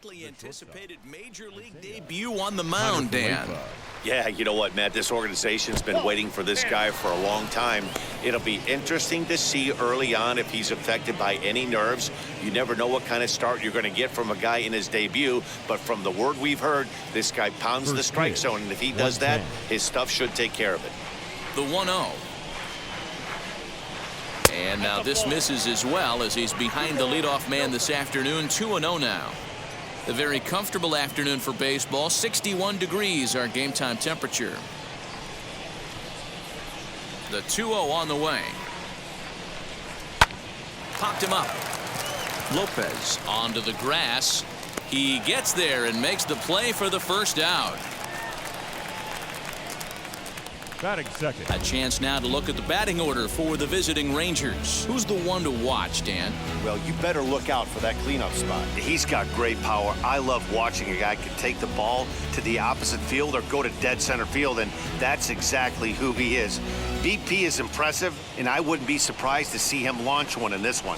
hotly anticipated major league debut on the mound, Dan. Yeah, you know what, Matt? This organization's been waiting for this guy for a long time. It'll be interesting to see early on if he's affected by any nerves. You never know what kind of start you're going to get from a guy in his debut, but from the word we've heard, this guy pounds the strike zone, and if he does that, his stuff should take care of it. The 1-0. And now this misses as well as he's behind the leadoff man this afternoon. 2-0 now. A very comfortable afternoon for baseball. 61 degrees our game time temperature. The 2-0 on the way. Popped him up. Lopez onto the grass. He gets there and makes the play for the first out. Batting second. A chance now to look at the batting order for the visiting Rangers. Who's the one to watch, Dan? Well, you better look out for that cleanup spot. He's got great power. I love watching a guy can take the ball to the opposite field or go to dead center field, and that's exactly who he is. BP is impressive, and I wouldn't be surprised to see him launch one in this one.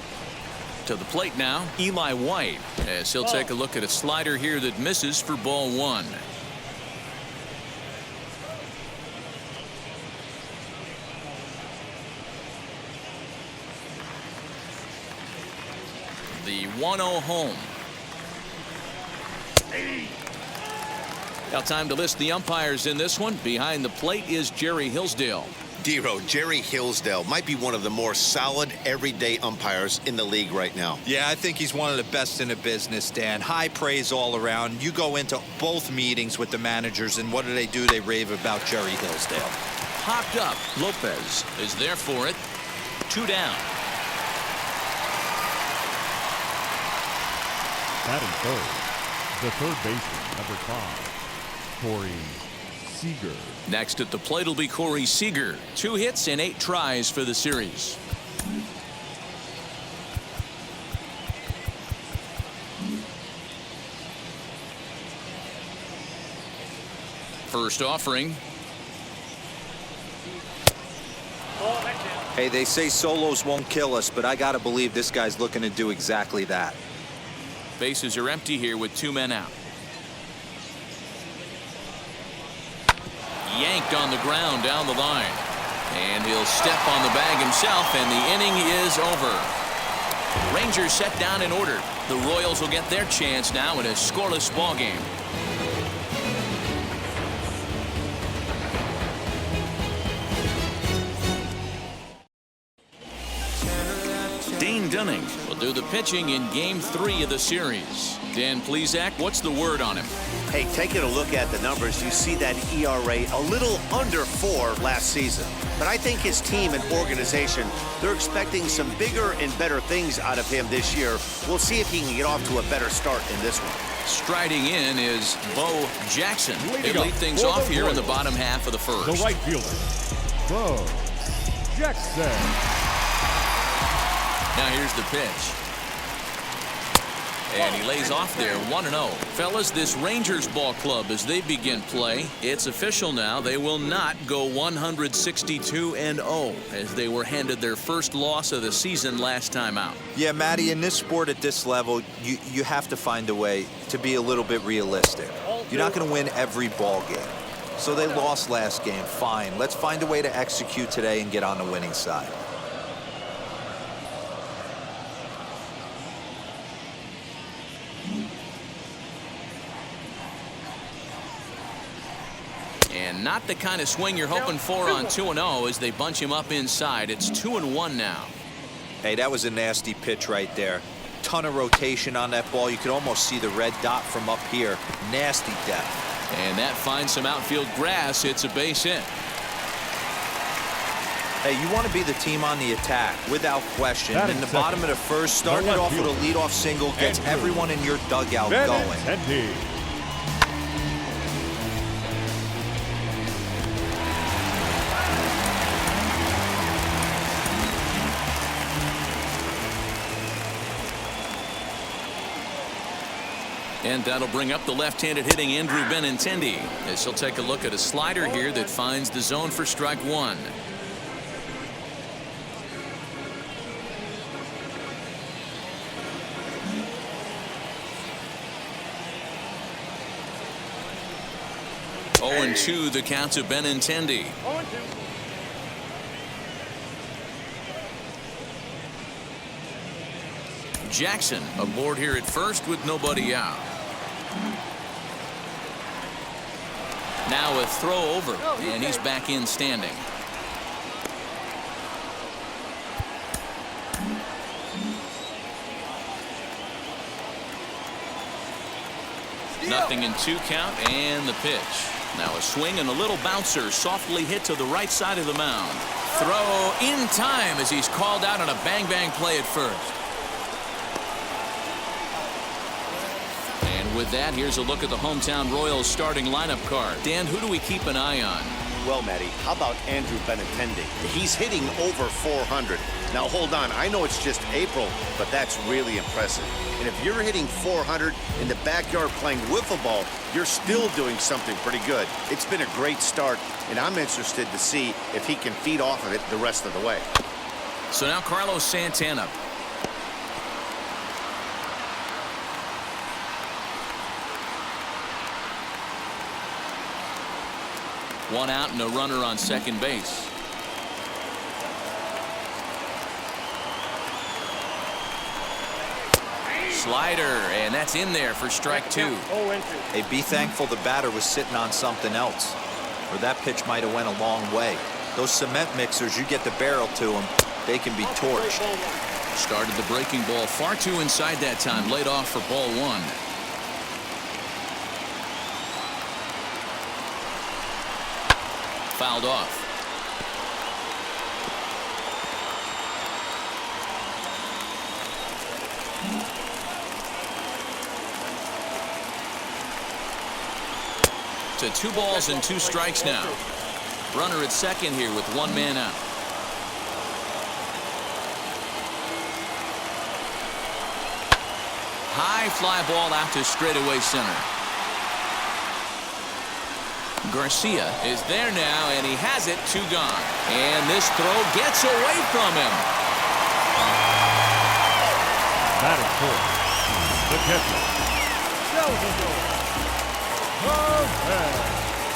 To the plate now, Eli White, as he'll take a look at a slider here that misses for ball one. The 1-0 home. Now time to list the umpires in this one. Behind the plate is Jerry Hillsdale. Dero, Jerry Hillsdale might be one of the more solid everyday umpires in the league right now. Yeah, I think he's one of the best in the business, Dan. High praise all around. You go into both meetings with the managers, and what do? They rave about Jerry Hillsdale. Popped up. Lopez is there for it. 2 down. Batting third, the third baseman, number 5, Corey Seager. Next at the plate will be Corey Seager. 2 hits and 8 tries for the series. First offering. Hey, they say solos won't kill us, but I got to believe this guy's looking to do exactly that. Bases are empty here with 2 men out. Yanked on the ground down the line. And he'll step on the bag himself, and the inning is over. Rangers set down in order. The Royals will get their chance now in a scoreless ball game. Dane Dunning will do the pitching in Game 3 of the series. Dan Plesac, what's the word on him? Hey, taking a look at the numbers, you see that ERA a little under 4 last season. But I think his team and organization, they're expecting some bigger and better things out of him this year. We'll see if he can get off to a better start in this one. Striding in is Bo Jackson. They lead things off here in the bottom half of the first. The right fielder, Bo Jackson. Now here's the pitch. And he lays off there, 1-0. Fellas, this Rangers ball club, as they begin play, it's official now. They will not go 162-0 as they were handed their first loss of the season last time out. Yeah, Matty, in this sport at this level, you have to find a way to be a little bit realistic. You're not going to win every ball game. So they lost last game. Fine. Let's find a way to execute today and get on the winning side. And not the kind of swing you're hoping for on 2-0 as they bunch him up inside. It's 2-1 now. Hey, that was a nasty pitch right there. Ton of rotation on that ball. You could almost see the red dot from up here. Nasty depth. And that finds some outfield grass. It's a base hit. Hey, you want to be the team on the attack, without question. In the bottom of the first, starting it off with a leadoff single gets everyone in your dugout going. And that'll bring up the left-handed hitting Andrew Benintendi as he'll take a look at a slider here that finds the zone for strike 1. 0-2 the count to Benintendi. Jackson aboard here at first with nobody out. Now a throw over, and he's back in standing. Nothing in 2 count, and the pitch. Now a swing and a little bouncer softly hit to the right side of the mound. Throw in time as he's called out on a bang-bang play at first. And with that, here's a look at the hometown Royals starting lineup card. Dan, who do we keep an eye on? Well, Matty, how about Andrew Benintendi? He's hitting over 400. Now, hold on. I know it's just April, but that's really impressive. And if you're hitting 400 in the backyard playing wiffle ball, you're still doing something pretty good. It's been a great start, and I'm interested to see if he can feed off of it the rest of the way. So now Carlos Santana. One out and a runner on second base. Slider, and that's in there for strike 2. Hey, be thankful the batter was sitting on something else, or that pitch might have went a long way. Those cement mixers, you get the barrel to them, they can be torched. Started the breaking ball far too inside that time. Laid off for ball 1. Fouled off. To 2 balls and 2 strikes now. Runner at second here with 1 man out. High fly ball out to straightaway center. Garcia is there now, and he has it. 2 gone. And this throw gets away from him. Batting fourth, the catcher.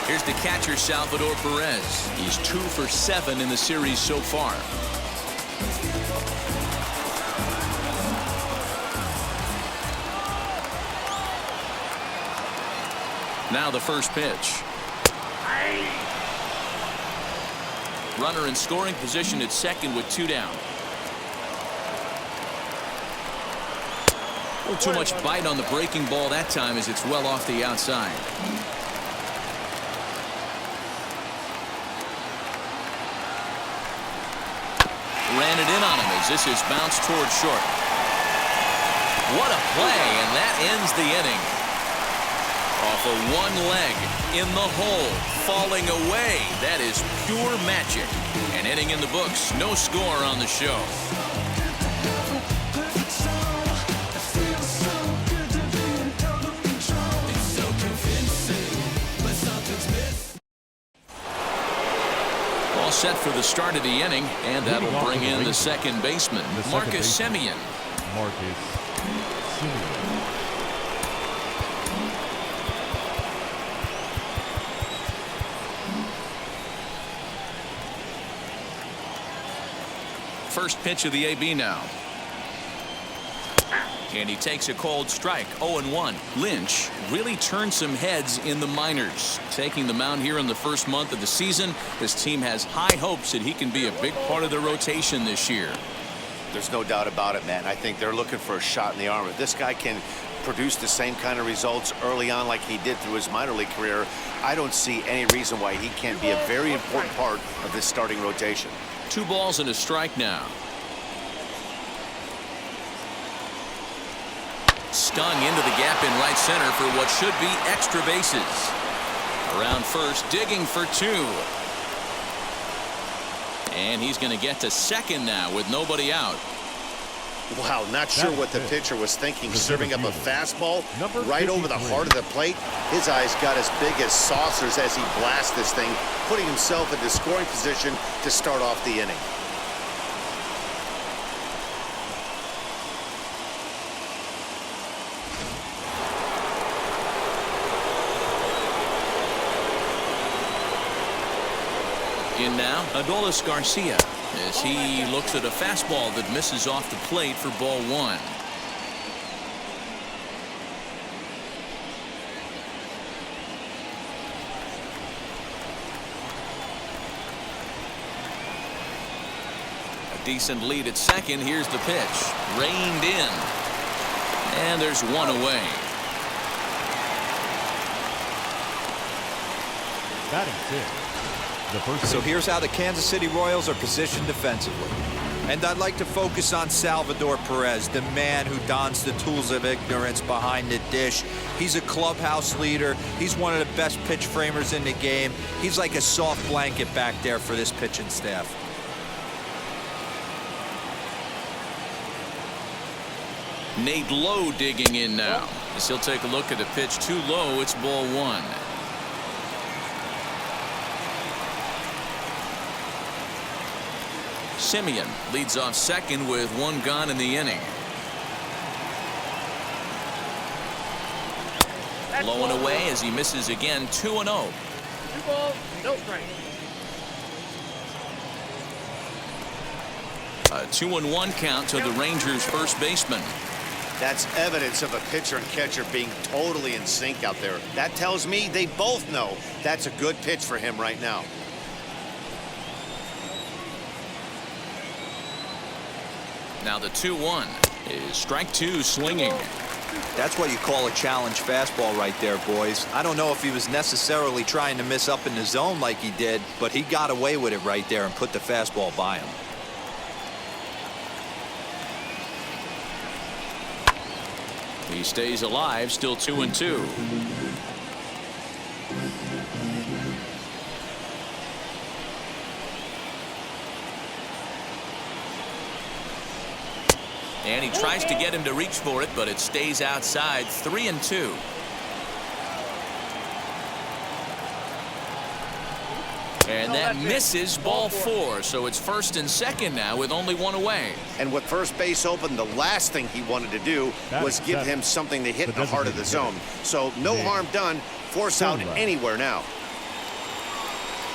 Here's the catcher, Salvador Perez. He's 2 for 7 in the series so far. Now the first pitch. Runner in scoring position at second with 2 down. A little too much bite on the breaking ball that time as it's well off the outside. Ran it in on him as this is bounced towards short. What a play, and that ends the inning. Off of 1 leg in the hole, falling away. That is pure magic. An inning in the books, no score on the show. All set for the start of the inning, and that'll bring in the second baseman, Marcus Semien. Marcus Semien. First pitch of the AB now. And he takes a cold strike. 0-1. Lynch really turned some heads in the minors. Taking the mound here in the first month of the season, this team has high hopes that he can be a big part of the rotation this year. There's no doubt about it, man. I think they're looking for a shot in the arm. If this guy can produce the same kind of results early on like he did through his minor league career, I don't see any reason why he can't be a very important part of this starting rotation. 2 balls and a strike now. Stung into the gap in right center for what should be extra bases. Around first, digging for 2. And he's going to get to second now with nobody out. Wow, not sure what the pitcher was thinking, serving up a fastball right over the heart of the plate. His eyes got as big as saucers as he blasts this thing, putting himself into scoring position to start off the inning. In now, Adolis Garcia, as he looks at a fastball that misses off the plate for ball one. A decent lead at second. Here's the pitch. Reined in. And there's one away. Batting fifth. The first So here's how the Kansas City Royals are positioned defensively. And I'd like to focus on Salvador Perez, the man who dons the tools of ignorance behind the dish. He's a clubhouse leader. He's one of the best pitch framers in the game. He's like a soft blanket back there for this pitching staff. Nate Lowe digging in now, as he'll take a look at the pitch too low. It's ball one. Simeon leads off second with one gone in the inning. Low and away as he misses again. 2-0. 2 balls, no strike. A 2-1 count to the Rangers first baseman. That's evidence of a pitcher and catcher being totally in sync out there. That tells me they both know that's a good pitch for him right now. Now the 2-1 is strike two swinging. That's what you call a challenge fastball right there, boys. I don't know if he was necessarily trying to miss up in the zone like he did, but he got away with it right there and put the fastball by him. He stays alive, still 2-2. And he tries to get him to reach for it, but it stays outside. 3-2. And that misses ball four. So it's first and second now with only one away. And with first base open, the last thing he wanted to do was give him something to hit in the heart of the zone. So no harm done. Force out anywhere now.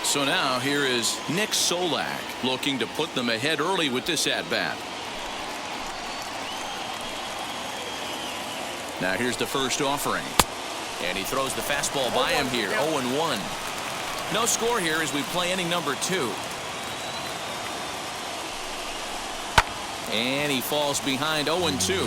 So now here is Nick Solak looking to put them ahead early with this at-bat. Now here's the first offering. And he throws the fastball by him here. 0-1. No score here as we play inning number 2. And he falls behind. 0-2.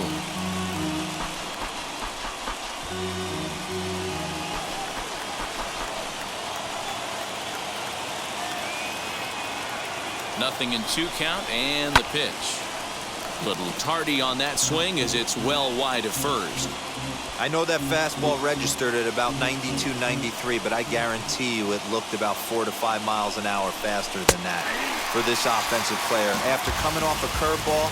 Nothing in 2 count, and the pitch. Little tardy on that swing as it's well wide of first. I know that fastball registered at about 92, 93, but I guarantee you it looked about 4 to 5 miles an hour faster than that for this offensive player. After coming off a curveball,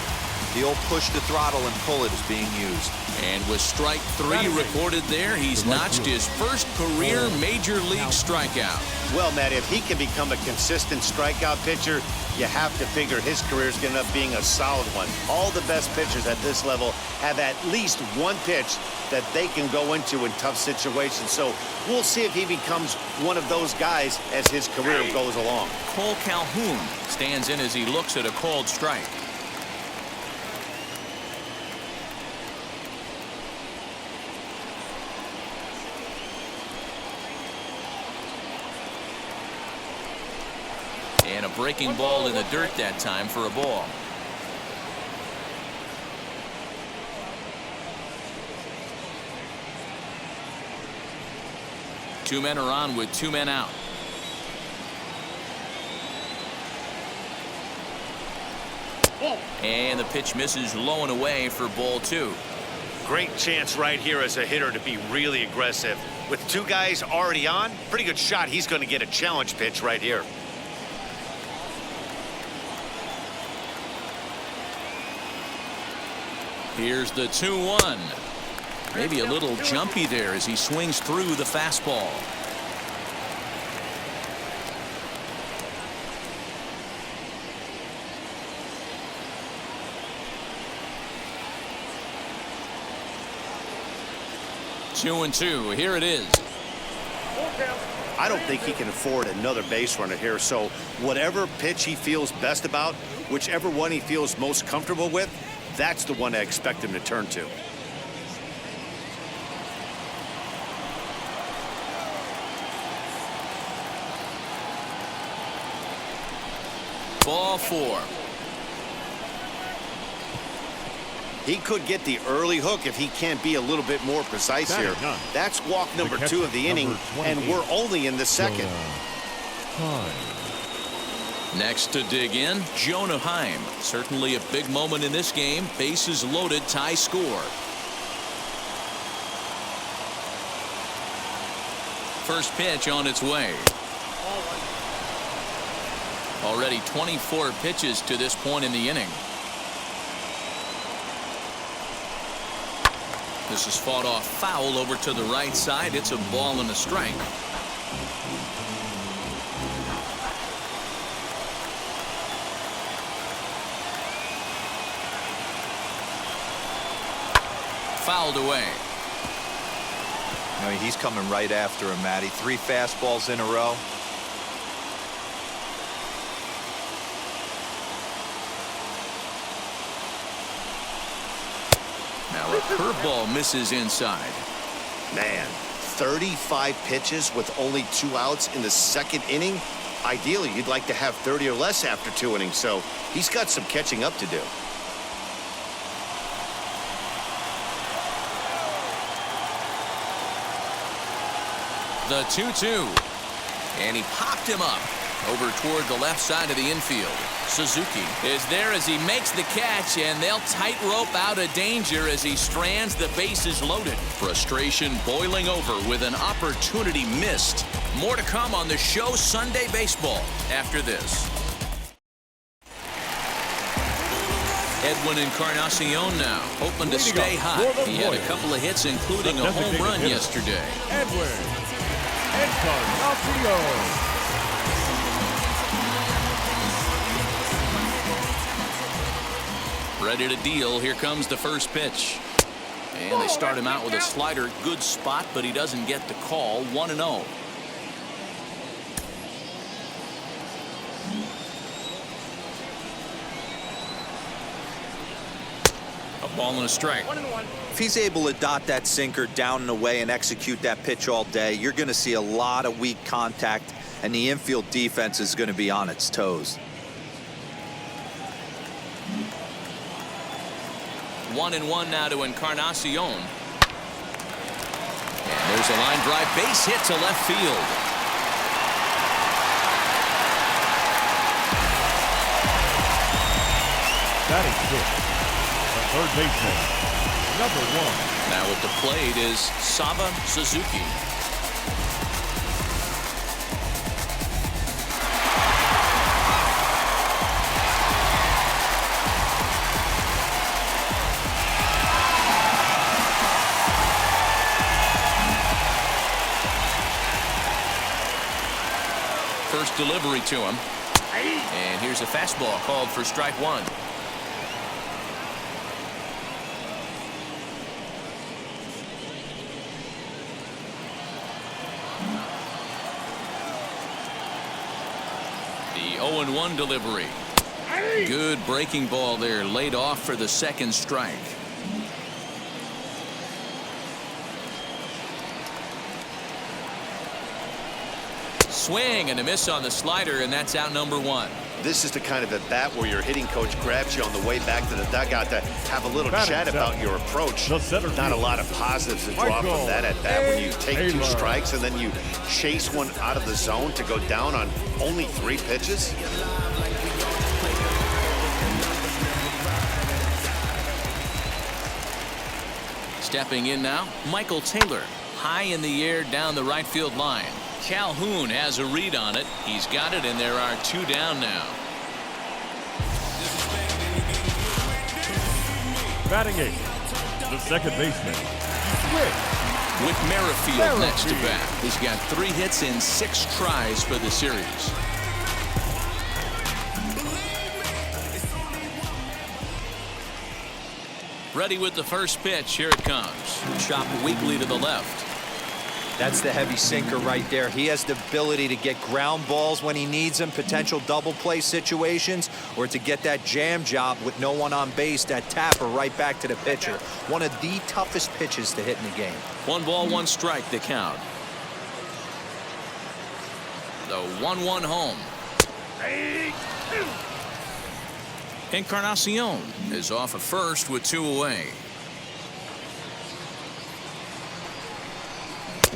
the old push the throttle and pull it is being used. And with strike 3 recorded there, he's notched his first career major league strikeout. Well, Matt, if he can become a consistent strikeout pitcher, you have to figure his career is going to end up being a solid one. All the best pitchers at this level have at least one pitch that they can go into in tough situations. So we'll see if he becomes one of those guys as his career goes along. Cole Calhoun stands in as he looks at a called strike. And a breaking ball in the dirt that time for a ball. Two men are on with 2 men out. And the pitch misses low and away for ball 2. Great chance right here as a hitter to be really aggressive. With 2 guys already on, pretty good shot. He's going to get a challenge pitch right here. Here's the 2-1. Maybe a little jumpy there as he swings through the fastball. Two and two. Here it is. I don't think he can afford another base runner here. So whatever pitch he feels best about, whichever one he feels most comfortable with, that's the one I expect him to turn to. Ball 4. He could get the early hook if he can't be a little bit more precise here. That's walk number 2 of the inning, and we're only in the second. Next to dig in, Jonah Heim. Certainly a big moment in this game. Bases loaded, tie score. First pitch on its way. Already 24 pitches to this point in the inning. This is fought off foul over to the right side. It's a ball and a strike. Fouled away. I mean, he's coming right after him, Matty. 3 fastballs in a row. Now a curveball misses inside. Man, 35 pitches with only 2 outs in the second inning. Ideally, you'd like to have 30 or less after 2 innings, so he's got some catching up to do. The 2-2. And he popped him up over toward the left side of the infield. Suzuki is there as he makes the catch, and they'll tightrope out of danger as he strands the bases loaded. Frustration boiling over with an opportunity missed. More to come on the show Sunday Baseball after this. Edwin Encarnacion now, hoping to stay hot. He had a couple of hits, including a home run yesterday. Edwin Encarnacion. Ready to deal. Here comes the first pitch. And they start him out with a slider. Good spot, but he doesn't get the call. 1-0. A ball and a strike. 1-1. If he's able to dot that sinker down and away and execute that pitch all day, you're going to see a lot of weak contact, and the infield defense is going to be on its toes. 1-1 now to Encarnacion. And there's a line drive base hit to left field. Batting fifth, the third baseman, number 1. Now at the plate is Saba Suzuki. First delivery to him. And here's a fastball called for strike 1. The 0-1 delivery. Good breaking ball there, laid off for the second strike. Swing and a miss on the slider, and that's out number 1. This is the kind of at bat where your hitting coach grabs you on the way back to the dugout to have a little chat about your approach. Not a lot of positives to draw from that at bat when you take 2 strikes and then you chase one out of the zone to go down on only 3 pitches. Stepping in now, Michael Taylor, high in the air down the right field line. Calhoun has a read on it. He's got it, and there are 2 down now. Batting 8th, the second baseman, With Merrifield next to bat. He's got 3 hits in 6 tries for the series. Ready with the first pitch. Here it comes. Chopped weakly to the left. That's the heavy sinker right there. He has the ability to get ground balls when he needs them, potential double play situations, or to get that jam job with no one on base, that tapper right back to the pitcher. One of the toughest pitches to hit in the game. 1 ball, 1 strike, the count. The 1-1 home. Encarnacion is off at first with 2 away.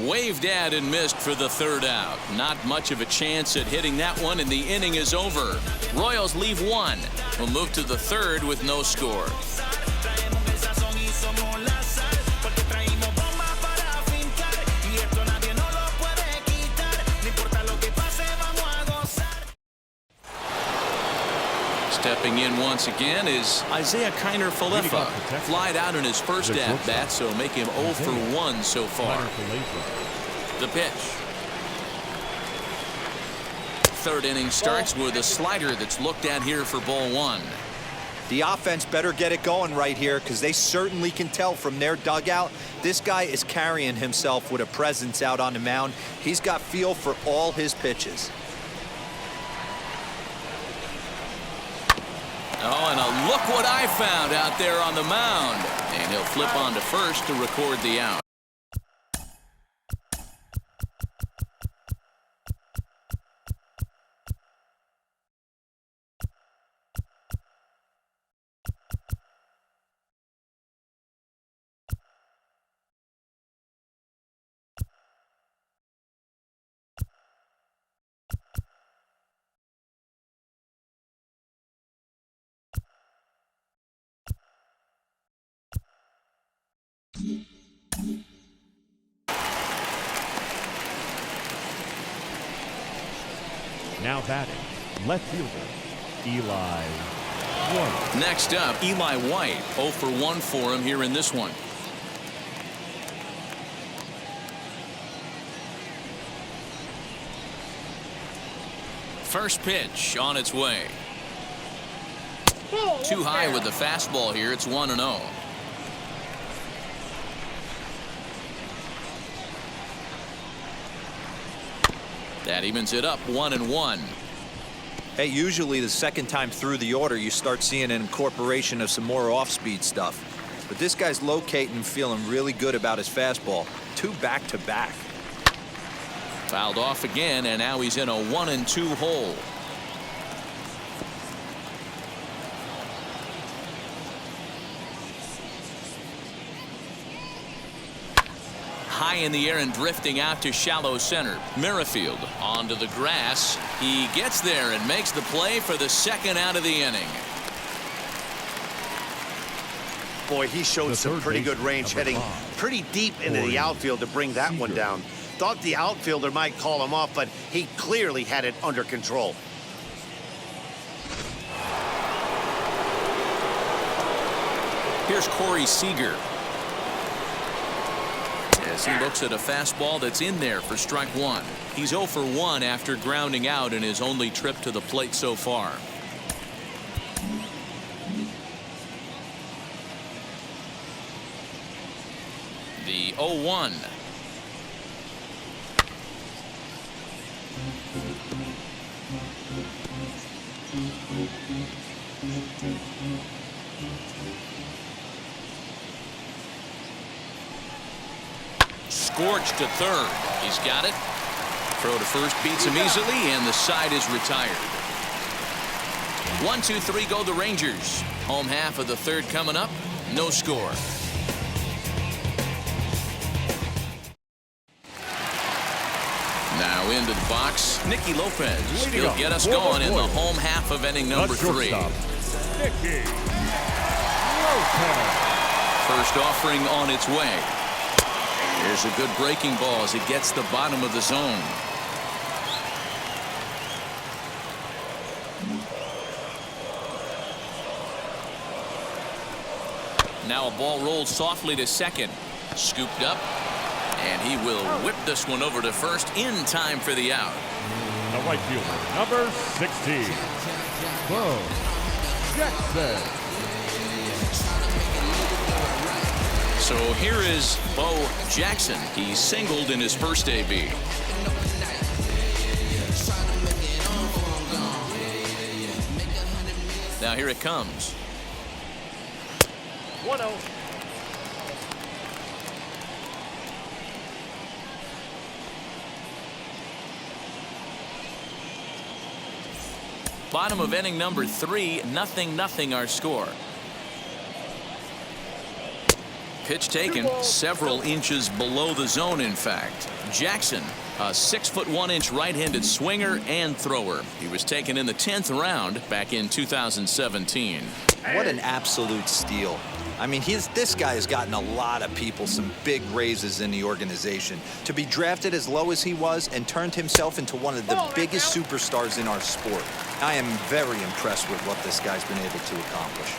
Waved at and missed for the 3rd out. Not much of a chance at hitting that one, and the inning is over. Royals leave 1. We'll move to the 3rd with no score. Stepping in once again is Isaiah Kiner Falefa. Flied out in his first at-bat, so make him 0 for 1 so far. The pitch. 3rd inning starts with a slider that's looked at here for ball 1. The offense better get it going right here, because they certainly can tell from their dugout this guy is carrying himself with a presence out on the mound. He's got feel for all his pitches. Oh, and a look what I found out there on the mound. And he'll flip on to first to record the out. Now batting, left fielder, Eli White. Next up, Eli White. 0 for 1 for him here in this one. First pitch on its way. Too high with the fastball here. It's 1-0. That evens it up 1-1. Hey, usually the second time through the order, you start seeing an incorporation of some more off-speed stuff. But this guy's locating and feeling really good about his fastball. 2 back-to-back. Fouled off again, and now he's in a 1-2 hole. High in the air and drifting out to shallow center. Merrifield onto the grass. He gets there and makes the play for the 2nd out of the inning. Boy, he showed some pretty good range, heading pretty deep into the outfield to bring that one down. Thought the outfielder might call him off, but he clearly had it under control. Here's Corey Seager. As he looks at a fastball that's in there for strike 1. He's 0 for 1 after grounding out in his only trip to the plate so far. The 0-1. Scorched to 3rd. He's got it. Throw to first beats him easily, and the side is retired. 1-2-3 go the Rangers. Home half of the 3rd coming up. No score. Now into the box, Nicky Lopez. He'll get us going in the home half of inning number 3. Nicky Lopez. First offering on its way. Here's a good breaking ball as it gets the bottom of the zone. Now a ball rolled softly to second. Scooped up. And he will whip this one over to first in time for the out. The right fielder, number 16, Bo Jackson. So here is Bo Jackson. He singled in his first AB. Now here it comes. 1-0. Bottom of inning number 3, 0-0 our score. Pitch taken several inches below the zone, in fact. Jackson, a 6'1" right-handed swinger and thrower. He was taken in the 10th round back in 2017. What an absolute steal. I mean, this guy has gotten a lot of people some big raises in the organization. To be drafted as low as he was and turned himself into one of the biggest superstars in our sport. I am very impressed with what this guy's been able to accomplish.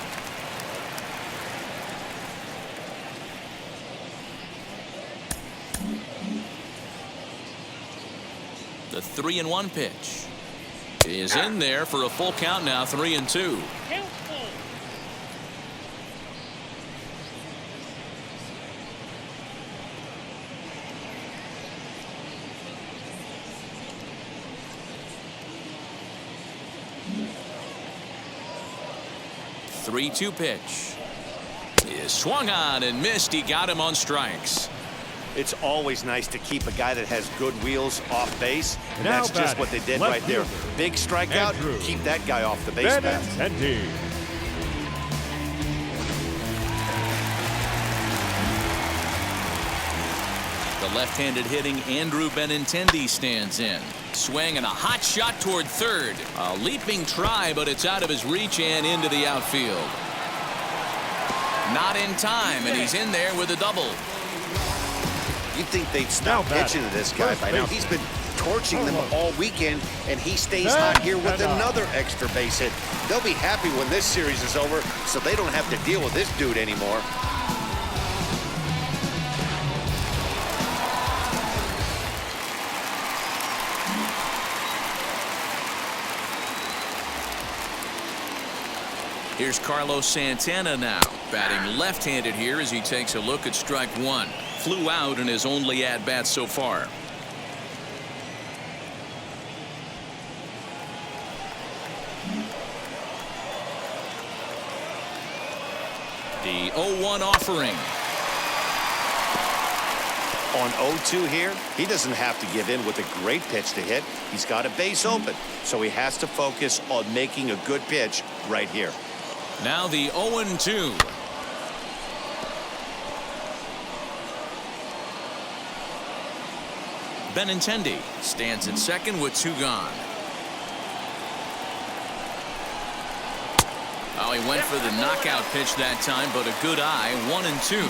The 3-1 pitch is in there for a full count now, 3-2. 3-2 pitch is swung on and missed. He got him on strikes. It's always nice to keep a guy that has good wheels off base. And Now that's just what they did left right there. fielder, Big strikeout. Andrew Keep that guy off the base path. Benintendi. The left-handed hitting Andrew Benintendi stands in. Swing and a hot shot toward third. A leaping try, but it's out of his reach and into the outfield. Not in time, and he's in there with a double. You'd think they'd stop Now pitching to this guy by now. He's been torching them all weekend, and he stays Back hot here with and another extra base hit. They'll be happy when this series is over, so they don't have to deal with this dude anymore. Here's Carlos Santana now, batting left-handed here as he takes a look at strike one. Flew out in his only at-bat so far. The 0-1 offering. On 0-2 here, he doesn't have to give in with a great pitch to hit. He's got a base open, so he has to focus on making a good pitch right here. Now the 0-2. Benintendi stands at second with two gone. Oh, he went for the knockout pitch that time, but a good eye. 1-2.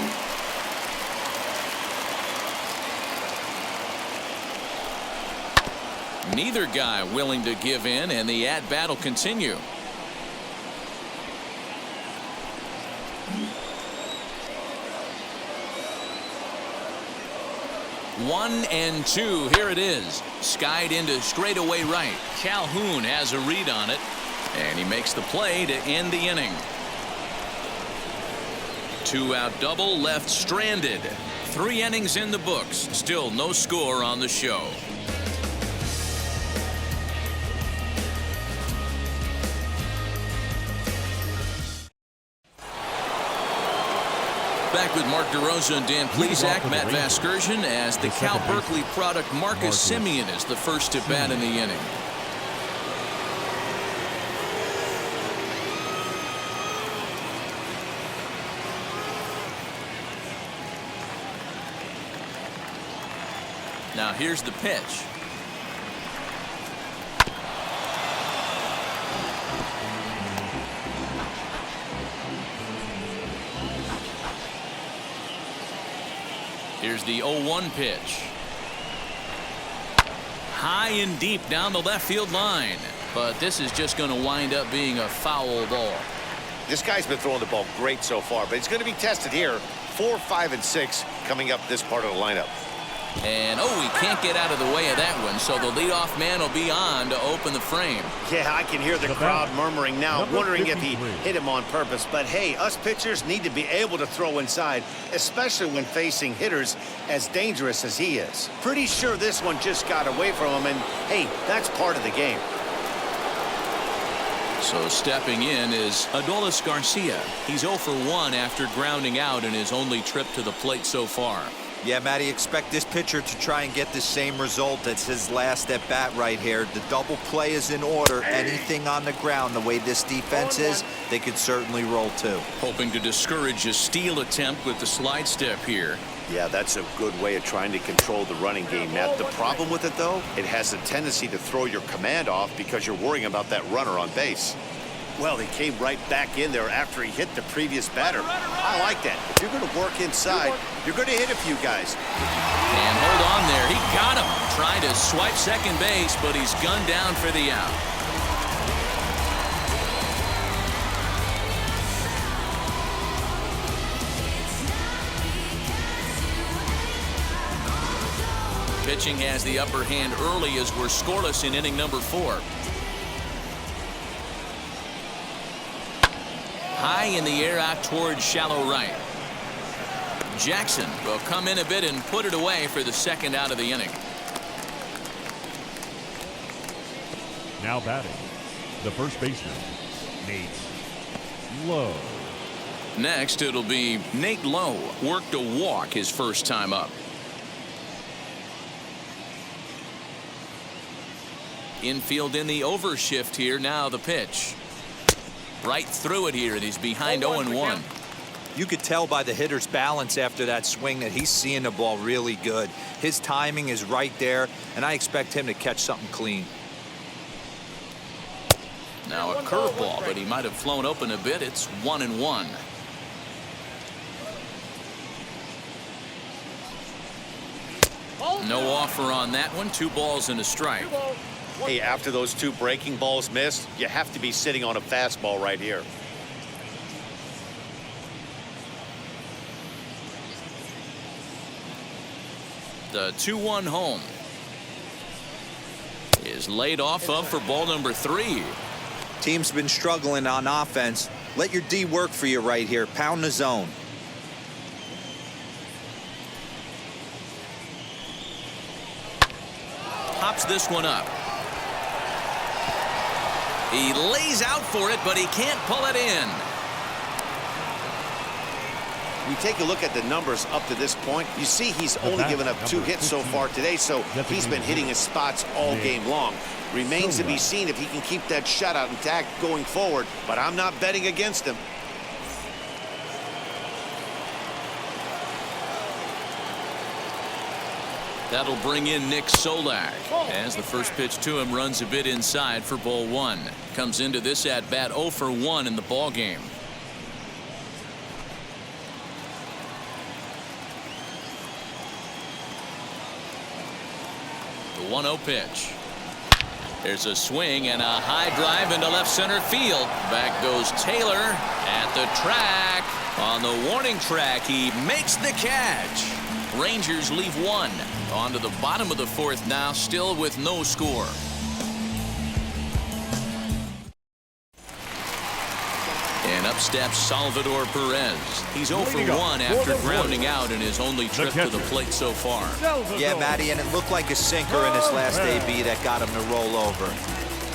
Neither guy willing to give in, and the at-bat will continue. 1-2. Here it is. Skied into straightaway right. Calhoun has a read on it, and he makes the play to end the inning. Two-out double left stranded. 3 innings in the books. Still no score on the show. Back with Mark DeRosa and Dan Plesac, Matt Vasgersian, as the Cal Berkeley product Marcus Semien is the first to bat in the inning. Now here's the pitch. Here's the 0-1 pitch. High and deep down the left field line. But this is just going to wind up being a foul ball. This guy's been throwing the ball great so far, but he's going to be tested here. 4, 5, and 6 coming up this part of the lineup. And, oh, he can't get out of the way of that one, so the leadoff man will be on to open the frame. Yeah, I can hear the crowd murmuring now, Number wondering if he 53. hit him on purpose. But, hey, us pitchers need to be able to throw inside, especially when facing hitters as dangerous as he is. Pretty sure this one just got away from him, and, hey, that's part of the game. So stepping in is Adolis Garcia. He's 0 for 1 after grounding out in his only trip to the plate so far. Yeah, Matty, expect this pitcher to try and get the same result as his last at bat right here. The double play is in order. Anything on the ground, the way this defense is, they could certainly roll too. Hoping to discourage a steal attempt with the slide step here. Yeah, that's a good way of trying to control the running game, Matt. The problem with it, though, it has a tendency to throw your command off because you're worrying about that runner on base. Well, he came right back in there after he hit the previous batter. I like that. If you're going to work inside, you're going to hit a few guys. And hold on there. He got him. Trying to swipe second base, but he's gunned down for the out. Pitching has the upper hand early as we're scoreless in inning number 4. High in the air out towards shallow right. Jackson will come in a bit and put it away for the second out of the inning. Now batting, the first baseman, Nate Lowe. Next, it'll be Nate Lowe. Worked a walk his first time up. Infield in the overshift here. Now the pitch. Right through it here, and he's behind 0-1. You could tell by the hitter's balance after that swing that he's seeing the ball really good. His timing is right there, and I expect him to catch something clean. Now a curveball, but he might have flown open a bit. It's 1-1. No offer on that one. 2 balls and a strike. Hey, after those 2 breaking balls missed, you have to be sitting on a fastball right here. The 2-1 home is laid off of for ball number 3. Team's been struggling on offense. Let your D work for you right here. Pound the zone. Pops this one up. He lays out for it, but he can't pull it in. We take a look at the numbers up to this point. You see he's only given up 2 hits so far today, so he's been hitting his spots all game long. Remains to be seen if he can keep that shutout intact going forward, but I'm not betting against him. That'll bring in Nick Solak as the first pitch to him runs a bit inside for ball 1. Comes into this at bat 0 for 1 in the ball game. The 1-0 pitch. There's a swing and a high drive into left center field. Back goes Taylor at the track. On the warning track, he makes the catch. Rangers leave 1. On to the bottom of the 4th now, still with no score. And up steps Salvador Perez. He's 0 for 1 after grounding out in his only trip to the plate so far. Yeah, Matty, and it looked like a sinker in his last AB that got him to roll over.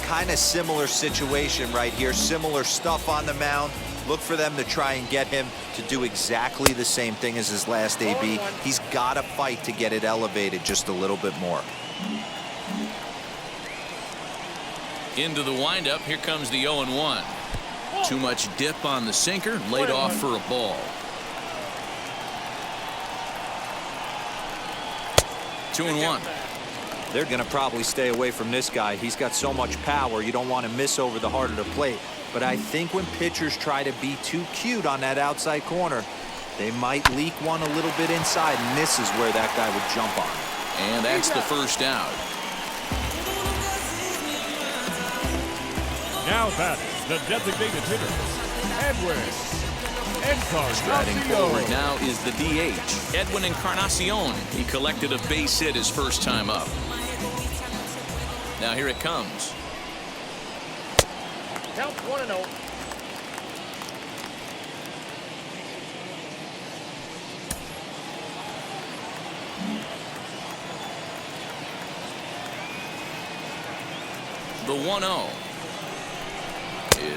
Kind of similar situation right here. Similar stuff on the mound. Look for them to try and get him to do exactly the same thing as his last AB. He's got to fight to get it elevated just a little bit more. Into the windup. Here comes the 0-1. Too much dip on the sinker. Laid off for a ball. 2-1. They're going to probably stay away from this guy. He's got so much power. You don't want to miss over the heart of the plate. But I think when pitchers try to be too cute on that outside corner, they might leak one a little bit inside, and this is where that guy would jump on. And that's the first out. Now batting, the designated hitter, Edwin Striding forward now is the DH, Edwin Encarnacion. He collected a base hit his first time up. Now here it comes. Count 1-0. The 1-0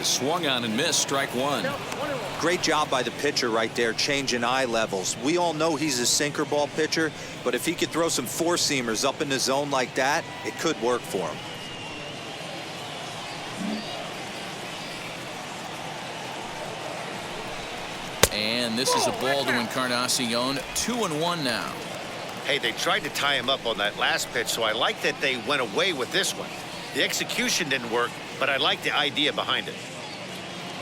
is swung on and missed. Strike one. Count 1-1. Great job by the pitcher right there, changing eye levels. We all know he's a sinker ball pitcher, but if he could throw some four-seamers up in the zone like that, it could work for him. And this is a ball to Encarnacion. 2-1 now. Hey, they tried to tie him up on that last pitch, so I like that they went away with this one. The execution didn't work, but I like the idea behind it.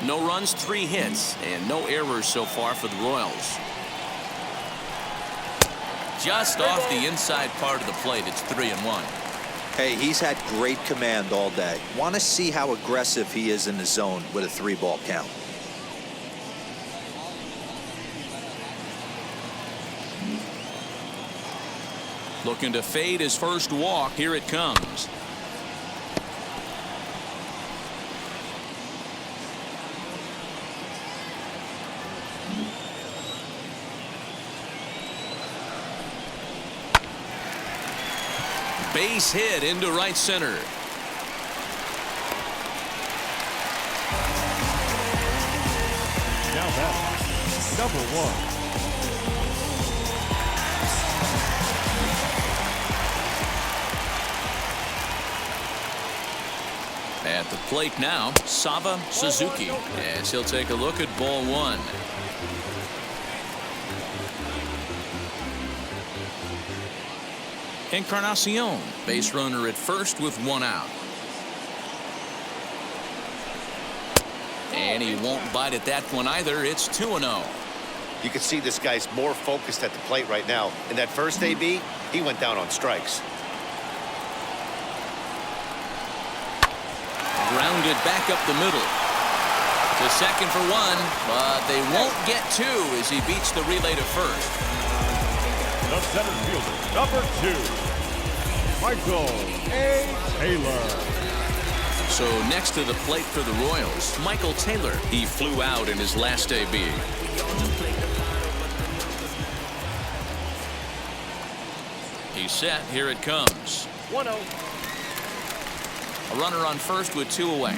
No runs, 3 hits, and no errors so far for the Royals. Just off the inside part of the plate, it's 3-1. Hey, he's had great command all day. Want to see how aggressive he is in the zone with a 3-ball count. Looking to fade his first walk. Here it comes. Base hit into right center. Now that's number 1. At the plate now, Saba Suzuki, as he'll take a look at ball 1. Encarnacion, base runner at first with 1 out. And he won't bite at that one either. It's 2-0. You can see this guy's more focused at the plate right now. In that first AB, he went down on strikes. Grounded back up the middle. To second for 1, but they won't get 2 as he beats the relay to first. The center fielder, number 2, Michael A. Taylor. So next to the plate for the Royals, Michael Taylor. He flew out in his last AB. He's set. Here it comes. 1-0. A runner on first with 2 away.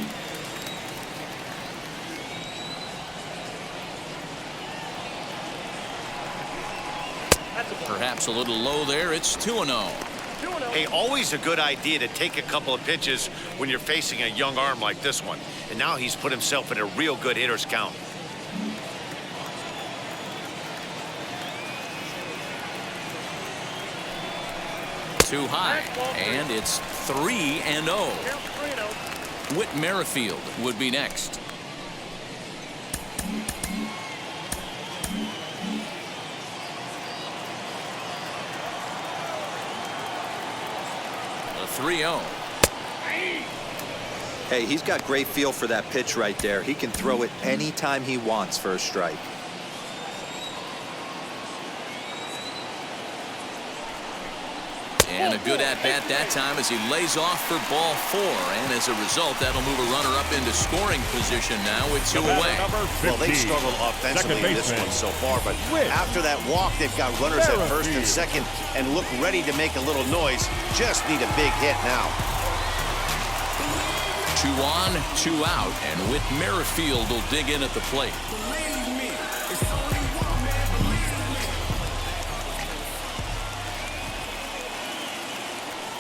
That's a ball. Perhaps a little low there. It's 2-0. 2-0. Hey, always a good idea to take a couple of pitches when you're facing a young arm like this one. And now he's put himself in a real good hitter's count. Too high. And it's 3-0. Count 3-0. Whit Merrifield would be next. A 3-0. Hey, he's got great feel for that pitch right there. He can throw it anytime he wants for a strike. And a good at-bat that time as he lays off for ball 4. And as a result, that'll move a runner up into scoring position now with 2 away. Well, they struggled offensively in this one so far, but after that walk, they've got runners at first and second and look ready to make a little noise. Just need a big hit now. 2 on, 2 out, and Whit Merrifield will dig in at the plate.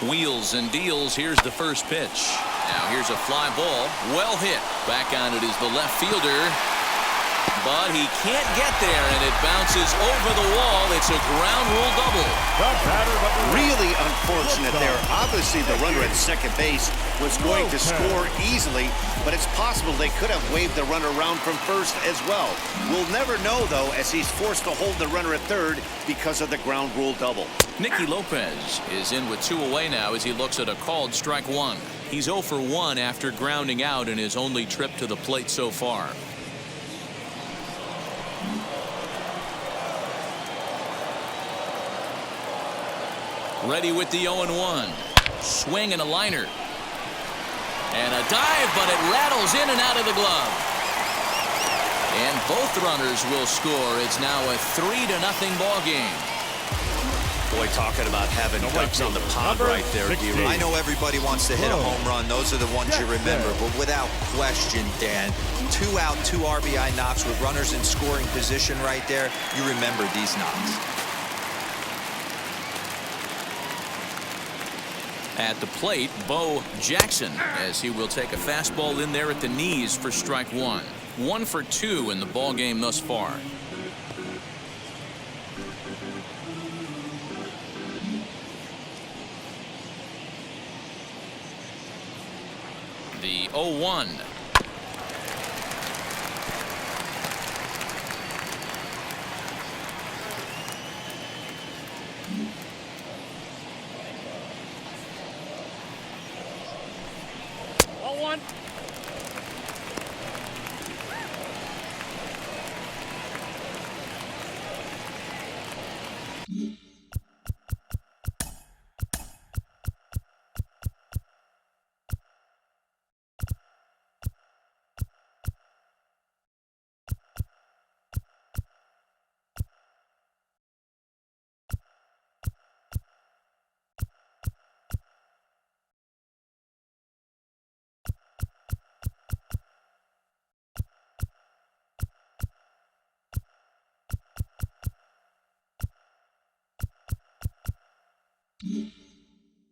Wheels and deals. Here's the first pitch. Now here's a fly ball. Well hit. Back on it is the left fielder. But he can't get there, and it bounces over the wall. It's a ground rule double. Really unfortunate there. Obviously, the runner at second base was going to score easily, but it's possible they could have waved the runner around from first as well. We'll never know, though, as he's forced to hold the runner at third because of the ground rule double. Nicky Lopez is in with 2 away now as he looks at a called strike 1. He's 0 for 1 after grounding out in his only trip to the plate so far. Ready with the 0-1. Swing and a liner. And a dive, but it rattles in and out of the glove. And both runners will score. It's now a 3-0 ball game. Boy, talking about having ducks on the pond right there, D-Ray. I know everybody wants to hit a home run. Those are the ones you remember. But without question, Dan, 2 out, 2 RBI knocks with runners in scoring position right there. You remember these knocks. At the plate, Bo Jackson, as he will take a fastball in there at the knees for strike 1. 1 for 2 in the ball game thus far. The 0-1. Ball 1.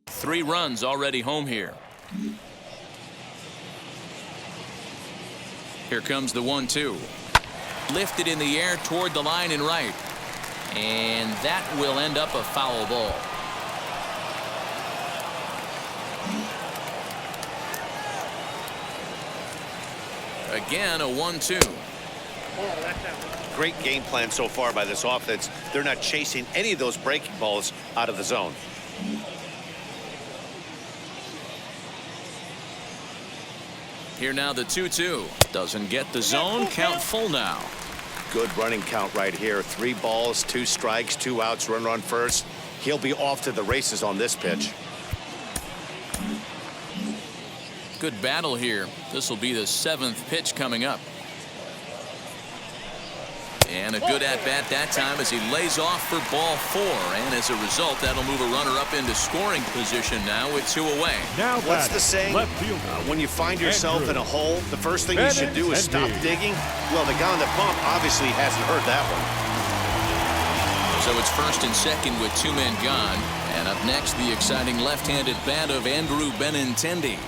Three runs already home here. Here comes the 1-2. Lifted in the air toward the line and right. And that will end up a foul ball. Again, a 1-2. Oh, that's out. Great game plan so far by this offense. They're not chasing any of those breaking balls out of the zone. Here now the 2-2. Doesn't get the zone. Count full now. Good running count right here. 3 balls, 2 strikes, 2 outs, runner on first. He'll be off to the races on this pitch. Good battle here. This will be the 7th pitch coming up. And a good at-bat that time as he lays off for ball 4. And as a result, that'll move a runner up into scoring position now with 2 away. Now What's the saying? left fielder, When you find yourself Andrew. in a hole, the first thing you should do is stop Bennett. digging. Well, the guy on the bump obviously hasn't heard that one. So it's first and second with 2 men gone. And up next, the exciting left-handed bat of Andrew Benintendi.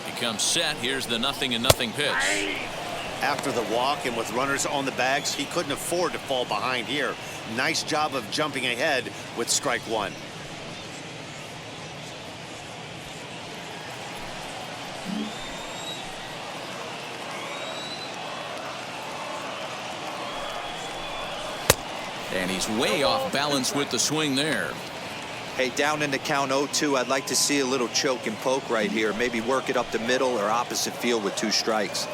He comes set. Here's the 0-0 pitch. After the walk and with runners on the bags, he couldn't afford to fall behind here. Nice job of jumping ahead with strike 1. And he's way off balance with the swing there. Hey, down in the count 0-2, I'd like to see a little choke and poke right here. Maybe work it up the middle or opposite field with 2 strikes.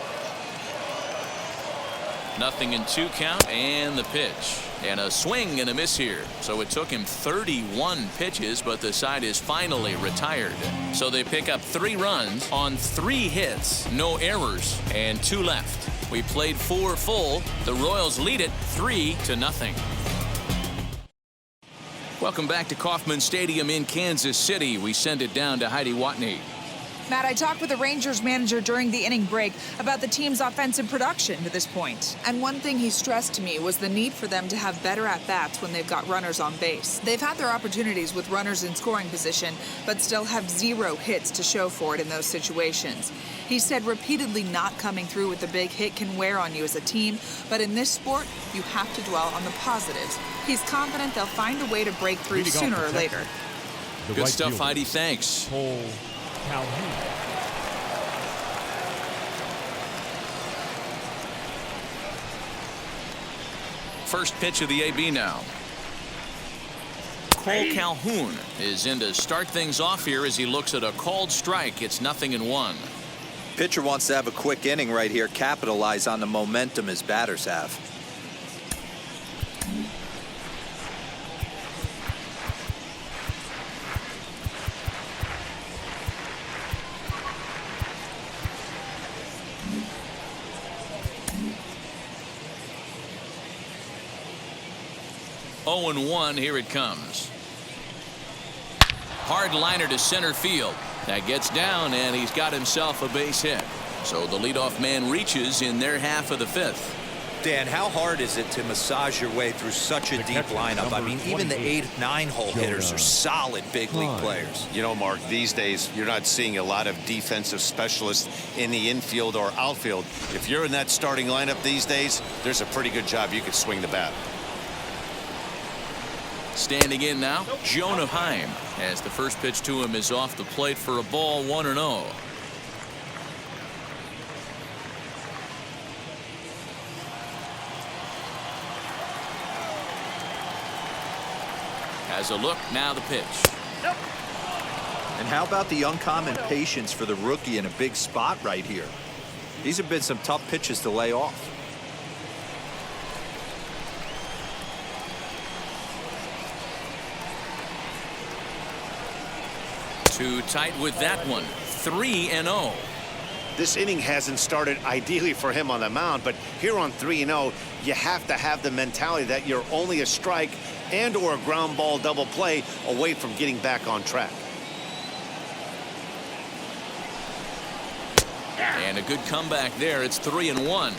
0-2 count and the pitch. And a swing and a miss here. So it took him 31 pitches, but the side is finally retired. So they pick up 3 runs on 3 hits, no errors, and 2 left. We played 4 full. The Royals lead it 3-0. Welcome back to Kauffman Stadium in Kansas City. We send it down to Heidi Watney. Matt, I talked with the Rangers manager during the inning break about the team's offensive production to this point. And one thing he stressed to me was the need for them to have better at-bats when they've got runners on base. They've had their opportunities with runners in scoring position, but still have 0 hits to show for it in those situations. He said repeatedly not coming through with a big hit can wear on you as a team, but in this sport, you have to dwell on the positives. He's confident they'll find a way to break through Leading off sooner the or later. The Good right stuff, fielder, Heidi. Thanks. Cole Calhoun. First pitch of the AB now. Cole Calhoun is in to start things off here as he looks at a called strike. It's 0-1. Pitcher wants to have a quick inning right here, capitalize on the momentum his batters have. 0-1. Here it comes. Hard liner to center field. That gets down, and he's got himself a base hit. So the leadoff man reaches in their half of the fifth. Dan, how hard is it to massage your way through such a deep lineup? I mean, even the 8, 9-hole hitters are solid big league players. You know, Mark, these days you're not seeing a lot of defensive specialists in the infield or outfield. If you're in that starting lineup these days, there's a pretty good job you could swing the bat. Standing in now, Jonah Heim, as the first pitch to him is off the plate for a ball, 1-0. Has a look, now the pitch. And how about the uncommon patience for the rookie in a big spot right here? These have been some tough pitches to lay off. Too tight with that one. 3-0. This inning hasn't started ideally for him on the mound, but here on 3-0, you have to have the mentality that you're only a strike and or a ground ball double play away from getting back on track. And a good comeback there. It's 3-1.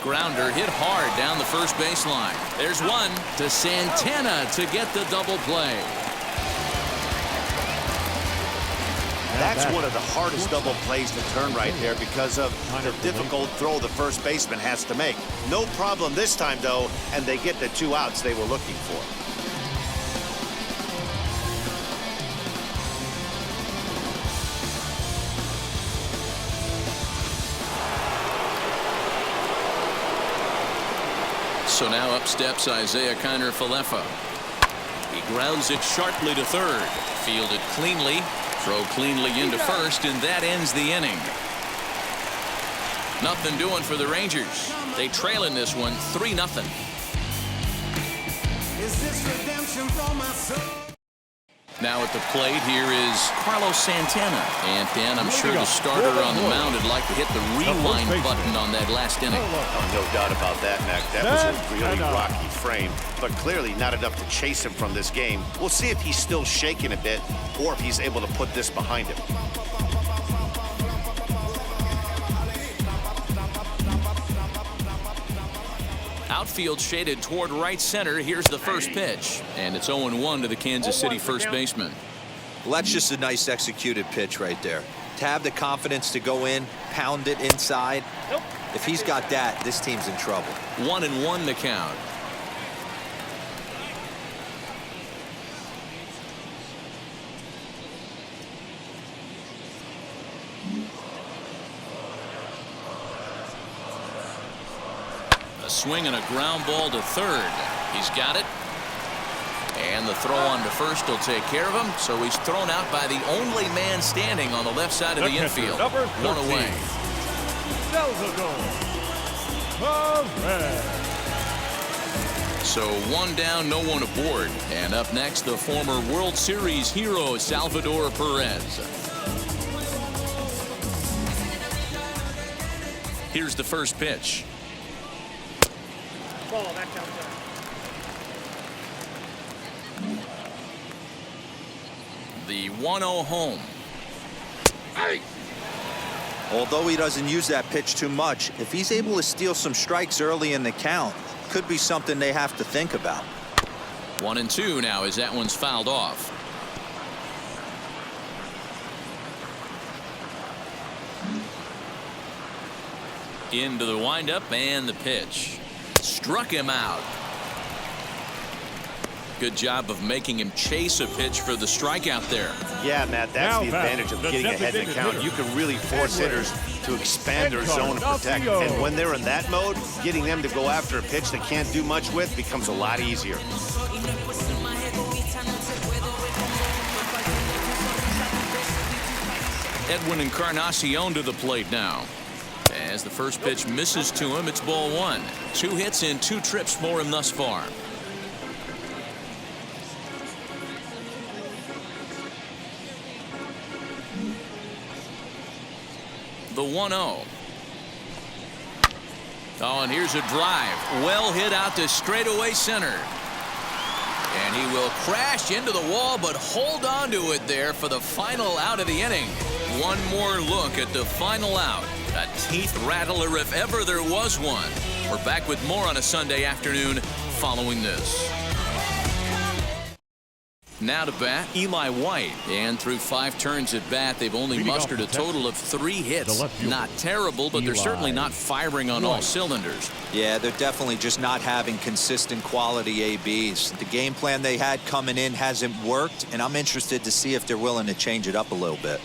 Grounder hit hard down the first baseline. There's one to Santana to get the double play. That's one of the hardest double plays to turn right there because of the difficult throw the first baseman has to make. No problem this time, though, and they get the 2 outs they were looking for. So now up steps Isaiah Kiner-Falefa. He grounds it sharply to third. Fielded cleanly. Throw cleanly into first, and that ends the inning. Nothing doing for the Rangers. They trail in this one 3-0. Now at the plate here is Carlos Santana. And Dan, I'm sure the starter on the mound would like to hit the rewind button on that last inning. Oh, no doubt about that, Mac. That was a really rocky frame, but clearly not enough to chase him from this game. We'll see if he's still shaking a bit or if he's able to put this behind him. Outfield shaded toward right center. Here's the first pitch, and it's 0-1 to the Kansas City first baseman. Well, that's just a nice executed pitch right there. To have the confidence to go in, pound it inside. If he's got that, this team's in trouble. 1-1 the count. Swing and a ground ball to third. He's got it. And the throw on to first will take care of him. So he's thrown out by the only man standing on the left side of the infield. One away. So one down, no one aboard. And up next, the former World Series hero, Salvador Perez. Here's the first pitch. Ball, that's outside. The 1-0 home. Hey! Although he doesn't use that pitch too much, if he's able to steal some strikes early in the count, could be something they have to think about. 1-2 now as that one's fouled off. Into the windup and the pitch. Struck him out. Good job of making him chase a pitch for the strikeout there. Yeah, Matt, that's the advantage of getting ahead in the count. You can really force hitters to expand their zone and protect. And when they're in that mode, getting them to go after a pitch they can't do much with becomes a lot easier. Edwin Encarnacion to the plate now. As the first pitch misses to him, it's ball one. 2 hits in 2 trips for him thus far. The 1-0. Oh, and here's a drive. Well hit out to straightaway center. And he will crash into the wall, but hold on to it there for the final out of the inning. One more look at the final out. A teeth rattler if ever there was one. We're back with more on a Sunday afternoon following this. Now to bat, Eli White. And through 5 turns at bat, they've only Leading mustered a off the total of 3 hits. Not terrible, but they're certainly not firing on all cylinders. Yeah, they're definitely just not having consistent quality ABs. The game plan they had coming in hasn't worked, and I'm interested to see if they're willing to change it up a little bit.